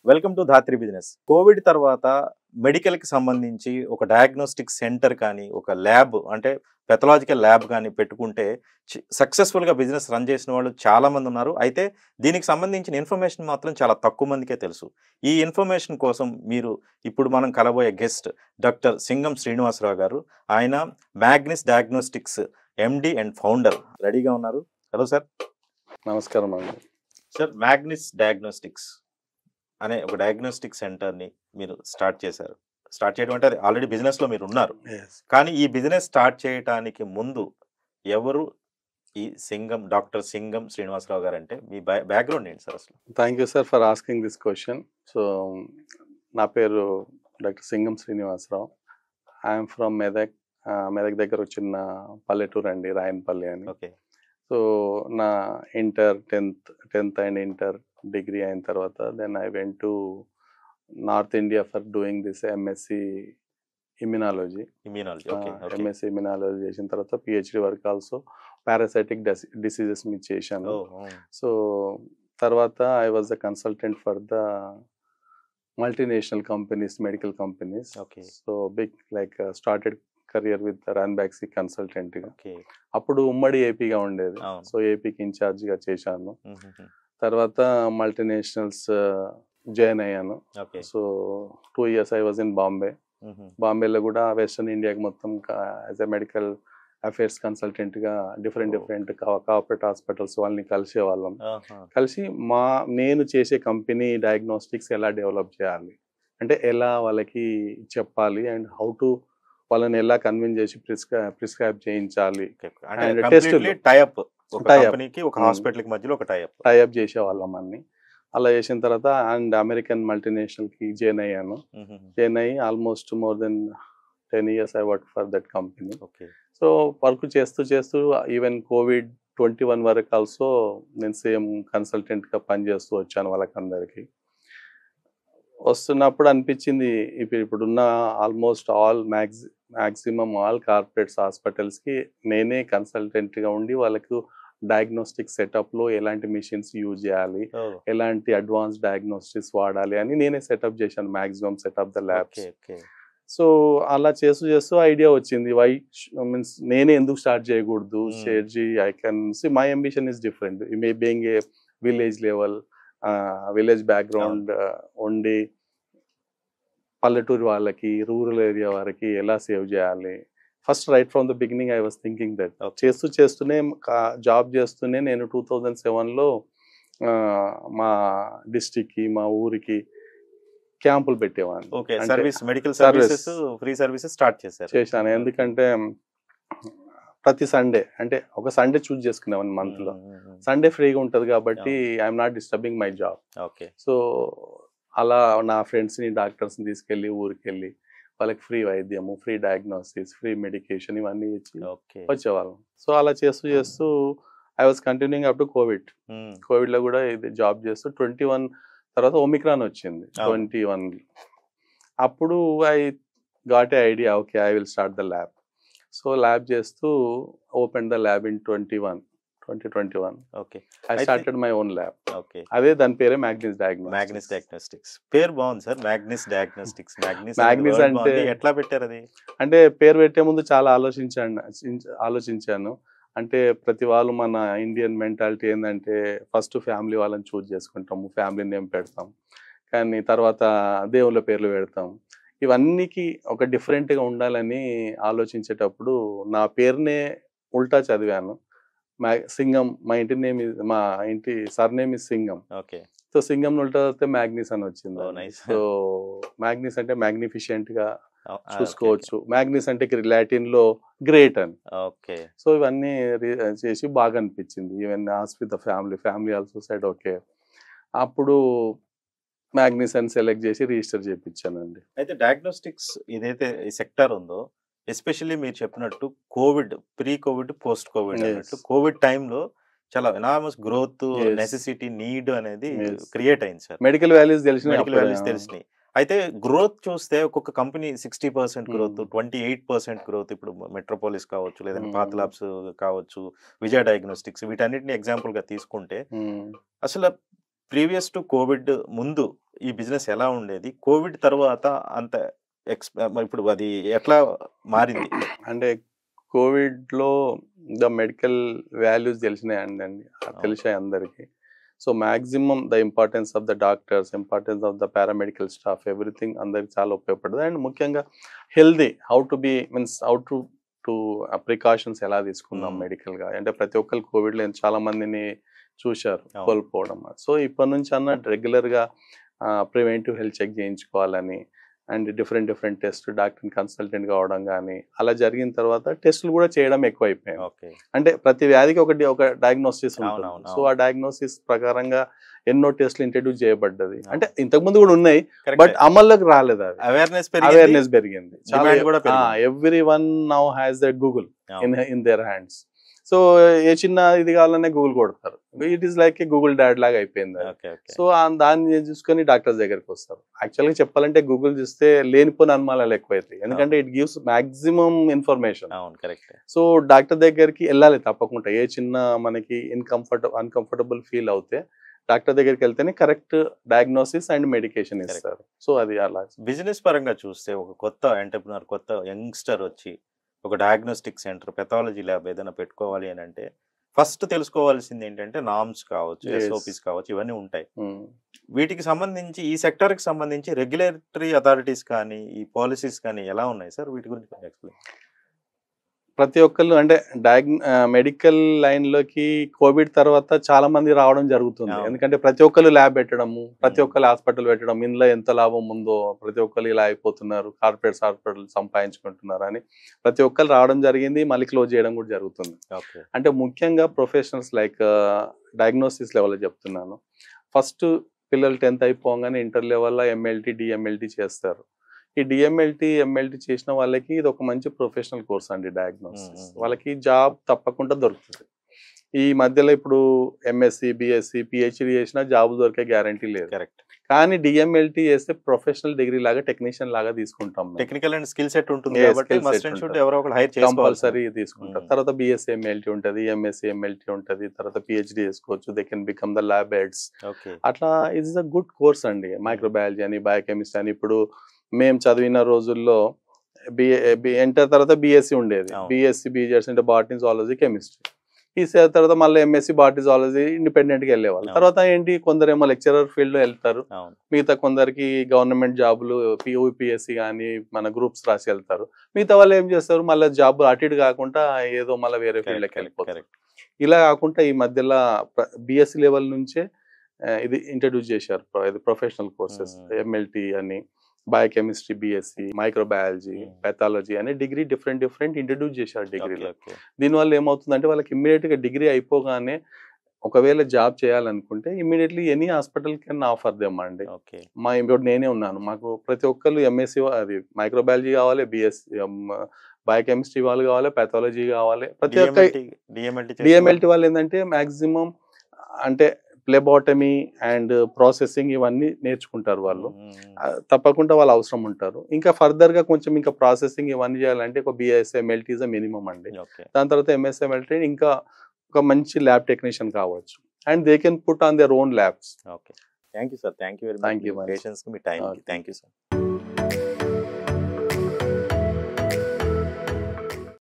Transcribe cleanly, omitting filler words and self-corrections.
Welcome to Dhatri business. Covid తర్వాత మెడికల్కి సంబంధించి ఒక డయాగ్నోస్టిక్ సెంటర్ కానీ, ఒక ల్యాబ్ అంటే పెథలాజికల్ ల్యాబ్ కానీ పెట్టుకుంటే సక్సెస్ఫుల్గా బిజినెస్ రన్ చేసిన వాళ్ళు చాలామంది ఉన్నారు. అయితే దీనికి సంబంధించిన ఇన్ఫర్మేషన్ మాత్రం చాలా తక్కువ మందికే తెలుసు. ఈ ఇన్ఫర్మేషన్ కోసం మీరు ఇప్పుడు మనం కలబోయే గెస్ట్ డాక్టర్ సింగం శ్రీనివాసరావు గారు. ఆయన మ్యాగ్నిస్ డయాగ్నోస్టిక్స్ ఎండి అండ్ ఫౌండర్. రెడీగా ఉన్నారు? Hello sir. నమస్కారం అండి. సార్, మ్యాగ్నిస్ డయాగ్నోస్టిక్స్ అనే ఒక డయాగ్నోస్టిక్ సెంటర్ని మీరు స్టార్ట్ చేశారు. స్టార్ట్ చేయడం అంటే అది ఆల్రెడీ బిజినెస్లో మీరు ఉన్నారు. కానీ ఈ బిజినెస్ స్టార్ట్ చేయడానికి ముందు ఎవరు ఈ డాక్టర్ సింగం శ్రీనివాసరావు గారు అంటే మీ బ్యాక్గ్రౌండ్ ఏంటి సార్ అసలు? Thank you sir for asking this question. So నా పేరు doctor Singam Srinivasarao. I'm from Medak. Medak దగ్గర ఒక చిన్న పల్లెటూరు అండి, రాయన్పల్లి అని. ఓకే. సో నా టెన్త్ అండ్ ఇంటర్ డిగ్రీ అయిన తర్వాత then I went to north India for doing this MSc immunology. MSc immunology చేసిన తర్వాత PhD work also parasitic diseases మీద చేశాను. సో తర్వాత I was the consultant for the multinational companies, medical companies. So big like started career with Ranbaxy consultant గా. అప్పుడు ఉమ్మడి ఏపీగా ఉండేది. So ఏపీకి ఇన్ఛార్జ్ గా చేశాను. తర్వాత మల్టీనేషనల్స్ జాయిన్ అయ్యాను. So 2 years I was in Bombay. బాంబేలో కూడా వెస్టర్న్ ఇండియాకి మొత్తం as a medical affairs consultant గా డిఫరెంట్ కార్పొరేట్ హాస్పిటల్స్ వాళ్ళని కలిసే వాళ్ళం. కలిసి నేను చేసే కంపెనీ డయాగ్నోస్టిక్స్ ఎలా డెవలప్ చేయాలి అంటే ఎలా వాళ్ళకి చెప్పాలి అండ్ హౌ టు వాళ్ళని ఎలా కన్విన్స్ చేసి ప్రిస్క్రైబ్ చేయించాలి. టైఅప్ చేసేవాళ్ళం అన్ని. అలా చేసిన తర్వాత అండ్ అమెరికన్ మల్టీనేషనల్ కి జాయిన్ అయ్యాను. జాయిన్ అయ్యి almost more than 10 years I work for that company. So work చేస్తూ ఈవెన్ COVID-21 వరకు ఆల్సో నేను సేమ్ కన్సల్టెంట్ గా పనిచేస్తూ వచ్చాను వాళ్ళకందరికి. వస్తున్నప్పుడు అనిపించింది ఇప్పుడున్న almost all maximum all corporates hospitals కి నేనే కన్సల్టెంట్ గా ఉండి వాళ్ళకు డయాగ్నోస్టిక్ సెటప్ లో ఎలాంటి మిషన్స్ యూజ్ చేయాలి, ఎలాంటి అడ్వాన్స్ డయాగ్నోస్టిక్స్ వాడాలి అని నేనే సెటప్ చేశాను maximum setup the labs. So అలా చేస్తూ ఐడియా వచ్చింది వై మీన్స్ నేనే ఎందుకు స్టార్ట్ చేయకూడదు. షేర్జీ I can see my ambition is different. May being a village level village background ఉండి పల్లెటూరు వాళ్ళకి రూరల్ ఏరియా వారికి ఎలా సేవ్ చేయాలి. First right from the beginning I was thinking that. చేస్తూనే జాబ్ చేస్తూనే నేను 2007లో మా డిస్ట్రిక్ట్ కి మా ఊరికి క్యాంపులు పెట్టేవాడిని. చేశాను. ఎందుకంటే ప్రతి సండే అంటే ఒక సండే చూస్ చేసుకునేవాడిని మంత్ లో. సండే ఫ్రీగా ఉంటది కాబట్టి I'm not disturbing my job. So అలా నా ఫ్రెండ్స్ ని డాక్టర్స్ ని తీసుకెళ్లి ఊరికి వెళ్ళి వాళ్ళకి ఫ్రీ వైద్యము, ఫ్రీ డయాగ్నోసిస్, ఫ్రీ మెడికేషన్ ఇవన్నీ ఇచ్చి వచ్చేవాళ్ళం. సో అలా చేస్తూ I was continuing up to Covid లో కూడా ఇది జాబ్ చేస్తూ 21 తర్వాత ఒమిక్రాన్ వచ్చింది 21. అప్పుడు I got a idea, okay I will start the lab. So lab చేస్తూ open the lab in 2021. I started my own lab. అదే దాని పేరే మ్యాగ్నిస్ డయాగ్నోస్టిక్స్. పేరు బాగుంది సార్, మ్యాగ్నిస్ డయాగ్నోస్టిక్స్. మ్యాగ్నిస్ అంటే ఎట్లా పెట్టారు అది? అంటే పేరు పెట్టే ముందు చాలా ఆలోచించాను. అంటే ప్రతి వాళ్ళు మన ఇండియన్ మెంటాలిటీ ఏంటంటే ఫస్ట్ ఫ్యామిలీ వాళ్ళని చూజ్ చేసుకుంటాము, ఫ్యామిలీ నేమ్ పెడతాం, కానీ తర్వాత దేవుళ్ళ పేర్లు పెడతాం. ఇవన్నీకి ఒక డిఫరెంట్గా ఉండాలని ఆలోచించేటప్పుడు నా పేరునే ఉల్టా చదివాను. సింగం, మా ఇంటి surname is Singam. So Singam ఉల్టా చదివితే మ్యాగ్నిస్ అని వచ్చింది. సో మ్యాగ్నిస్ అంటే మ్యాగ్నిఫిషియంట్ గా చూసుకోవచ్చు. మ్యాగ్నిస్ అంటే లాటిన్ లో గ్రేట్ అని. సో ఇవన్నీ చేసి బాగా అనిపించింది. Even as with the family also side okay. అప్పుడు మ్యాగ్నిస్ అని సెలెక్ట్ చేసి రిజిస్టర్ చేయించానండి. అయితే డయాగ్నోస్టిక్స్ ఏదైతే ఈ సెక్టర్ ఉందో, ఎస్పెషల్లీ మీరు చెప్పినట్టు ప్రీ కోవిడ్ పోస్ట్ కోవిడ్ అన్నట్టు కోవిడ్ టైంలో చాలా ఎనామస్ గ్రోత్, నెసెసిటీ, నీడ్ అనేది క్రియేట్ అయింది సార్. మెడికల్ వాల్యూస్ తెలిసినాయి. అయితే గ్రోత్ చూస్తే ఒక్కొక్క కంపెనీ 60% గ్రోత్, 28% గ్రోత్. ఇప్పుడు మెట్రోపోలిస్ కావచ్చు, లేదంటే పాత్ ల్యాబ్స్ కావచ్చు, విజయ డయాగ్నోస్టిక్స్, వీటన్నిటిని ఎగ్జాంపుల్ గా తీసుకుంటే అసలు ప్రీవియస్ టు కోవిడ్ ముందు ఈ బిజినెస్ ఎలా ఉండేది? కోవిడ్ తర్వాత అంత మరి ఇప్పుడు అది ఎట్లా మారింది? అంటే కోవిడ్లో ద మెడికల్ వాల్యూస్ తెలిసినాయండి, తెలిసాయి అందరికీ. So maximum the importance of the doctors, importance of the paramedical staff, everything అందరికి చాలా ఉపయోగపడుతుంది. అండ్ ముఖ్యంగా healthy, how to be means how to to precautions ఎలా తీసుకుందాం మెడికల్గా. అంటే ప్రతి ఒక్కరు కోవిడ్లో చాలా మందిని చూశారు కోల్పోవడం. సో ఇప్పటి నుంచి అన్న రెగ్యులర్గా ప్రివెంటివ్ హెల్త్ చెక్ చేయించుకోవాలని, అండ్ డిఫరెంట్ టెస్ట్ డాక్టర్ని కన్సల్టెంట్ కావడం కానీ అలా జరిగిన తర్వాత టెస్టులు కూడా చేయడం ఎక్కువైపోయాయి. అంటే ప్రతి వ్యాధికి ఒక డయాగ్నోసిస్ ఉంటుంది. సో ఆ డయాగ్నోసిస్ ప్రకారంగా ఎన్నో టెస్టులు ఇంట్రడ్యూస్ చేయబడ్డది. అంటే ఇంతకుముందు కూడా ఉన్నాయి, బట్ అమల్లోకి రాలేదు. అది అవేర్నెస్ పెరిగింది. Every one now has that Google in their hands. So a చిన్న ఇది కావాలనే గూగుల్ కొడతారు. It is like a Google dad లాగా అయిపోయింది. సో దాన్ని చూసుకొని డాక్టర్స్ దగ్గరికి వస్తారు. యాక్చువల్గా చెప్పాలంటే గూగుల్ చూస్తే లేనిపోయిన అనుమానాలు ఎక్కువైతాయి, ఎందుకంటే it gives maximum information. So doctor దగ్గరికి వెళ్ళాలి తప్పకుండా. ఏ చిన్న మనకి అన్కంఫర్టబుల్ ఫీల్ అవుతే డాక్టర్ దగ్గరికి వెళ్తేనే కరెక్ట్ డయాగ్నోసిస్ అండ్ మెడికేషన్ ఇస్తారు. సో అది అలా. బిజినెస్ పరంగా చూస్తే ఒక కొత్త ఎంటర్ప్రినర్, కొత్త యంగ్స్టర్ వచ్చి ఒక డయాగ్నోస్టిక్ సెంటర్, పెథాలజీ ల్యాబ్ ఏదైనా పెట్టుకోవాలి అని అంటే ఫస్ట్ తెలుసుకోవాల్సింది ఏంటంటే నామ్స్ కావచ్చు, ఎస్ఓపిస్ కావచ్చు, ఇవన్నీ ఉంటాయి. వీటికి సంబంధించి ఈ సెక్టర్కి సంబంధించి రెగ్యులేటరీ అథారిటీస్ కానీ ఈ పాలసీస్ కానీ ఎలా ఉన్నాయి సార్? వీటి గురించి ఎక్స్ప్లెయిన్. ప్రతి ఒక్కళ్ళు అంటే మెడికల్ లైన్లోకి కోవిడ్ తర్వాత చాలా మంది రావడం జరుగుతుంది. ఎందుకంటే ప్రతి ఒక్కళ్ళు ల్యాబ్ పెట్టడము, ప్రతి ఒక్కళ్ళు హాస్పిటల్ పెట్టడం, ఇందులో ఎంత లాభం ఉందో, ప్రతి ఒక్కళ్ళు ఇలా అయిపోతున్నారు, కార్పొరేట్స్ హాస్పిటల్ సంపాదించుకుంటున్నారు అని ప్రతి ఒక్కళ్ళు రావడం జరిగింది. మళ్ళీ క్లోజ్ చేయడం కూడా జరుగుతుంది. అంటే ముఖ్యంగా ప్రొఫెషనల్స్ లైక్ డయాగ్నోసిస్ లెవెల్లో చెప్తున్నాను. ఫస్ట్ పిల్లలు 10th అయిపోగానే ఇంటర్ లెవెల్లో ఎంఎల్టీ, డిఎంఎల్టీ చేస్తారు. ఈ డిఎంఎల్టీ, ఎంఎల్టీ చేసిన వాళ్ళకి ఇది ఒక మంచి ప్రొఫెషనల్ కోర్స్ అండి డయాగ్నోసిస్. వాళ్ళకి జాబ్ తప్పకుండా దొరుకుతుంది. ఈ మధ్యలో ఇప్పుడు ఎంఎస్సి, బిఎస్సి, పిహెచ్డి చేసినా జాబ్ దొరికే గ్యారంటీ లేదు. కరెక్ట్. కానీ డిఎంఎల్టీ చేస్తే ప్రొఫెషనల్ డిగ్రీ లాగా టెక్నీషియన్ లాగా తీసుకుంటాం. టెక్నికల్ అండ్ స్కిల్ సెట్ ఉంటుంది కాబట్టి కంపల్సరీ తీసుకుంటాం. తర్వాత బిఎస్సి ఎంఎల్టీ ఉంటుంది, ఎంఎస్సి ఎంఎల్టీ ఉంటుంది, తర్వాత పిహెచ్డి చేసుకోవచ్చు. They can become the lab heads. అట్లా ఇట్స్ అ గుడ్ కోర్స్ అండి. మైక్రోబయాలజీ అని, బయోకెమిస్ట్రీ అని. ఇప్పుడు మేము చదివిన రోజుల్లో ఇంటర్ తర్వాత బిఎస్సి ఉండేది. బిఎస్సి బీజెడ్స్ అంటే బాటనీ, జువాలజీ, కెమిస్ట్రీ. ఈ తర్వాత మళ్ళీ ఎంఎస్సి బాటనీ, జువాలజీ ఇండిపెండెంట్గా వెళ్ళేవాళ్ళు. తర్వాత ఏంటి, కొందరేమో లెక్చరర్ ఫీల్డ్లో వెళ్తారు, మిగతా కొందరికి గవర్నమెంట్ జాబులు యూపీఎస్సి కానీ మన గ్రూప్స్ రాసి వెళ్తారు. మిగతా వాళ్ళు ఏం చేస్తారు, మళ్ళీ జాబ్ అటు ఇటు కాకుండా ఏదో మళ్ళీ వేరే ఫీల్డ్కి వెళ్ళిపోతారు. ఇలా కాకుండా ఈ మధ్యలో బిఎస్సి లెవెల్ నుంచే ఇది ఇంట్రడ్యూస్ చేశారు. ఇది ప్రొఫెషనల్ కోర్సెస్ ఎంఎల్టీ అని, బయోకెమిస్ట్రీ, బిఎస్సి, మైక్రోబయాలజీ, పెథాలజీ అనే డిగ్రీ డిఫరెంట్ ఇంట్రడ్యూస్ చేశారు డిగ్రీలో. దీనివల్ల ఏమవుతుందంటే వాళ్ళకి ఇమ్మీడియట్గా డిగ్రీ అయిపోగానే ఒకవేళ జాబ్ చేయాలనుకుంటే immediately any hospital can offer them అండి. ఇప్పుడు నేనే ఉన్నాను, మాకు ప్రతి ఒక్కళ్ళు ఎంఎస్సి అది మైక్రోబయాలజీ కావాలి, బిఎస్సి బయోకెమిస్ట్రీ వాళ్ళు కావాలి, పెథాలజీ కావాలి. ప్రతి ఒక్క డిఎంఎల్టీ వాళ్ళు ఏంటంటే మ్యాక్సిమం అంటే ఫ్లెబోటమీ అండ్ ప్రాసెసింగ్ ఇవన్నీ నేర్చుకుంటారు వాళ్ళు. తప్పకుండా వాళ్ళు అవసరం ఉంటారు. ఇంకా ఫర్దర్గా కొంచెం ఇంకా ప్రాసెసింగ్ ఇవన్నీ చేయాలంటే ఒక బిఎస్ఎంఎల్టీ ఇస్ మినిమం అండి. దాని తర్వాత ఎంఎస్ఎంఎల్టీ ఇంకా ఒక మంచి ల్యాబ్ టెక్నీషియన్ కావచ్చు. And they can put on their own labs. Okay, thank you sir. Thank you very much. Me patience కి, మీ టైం కి థ్యాంక్ యూ సార్.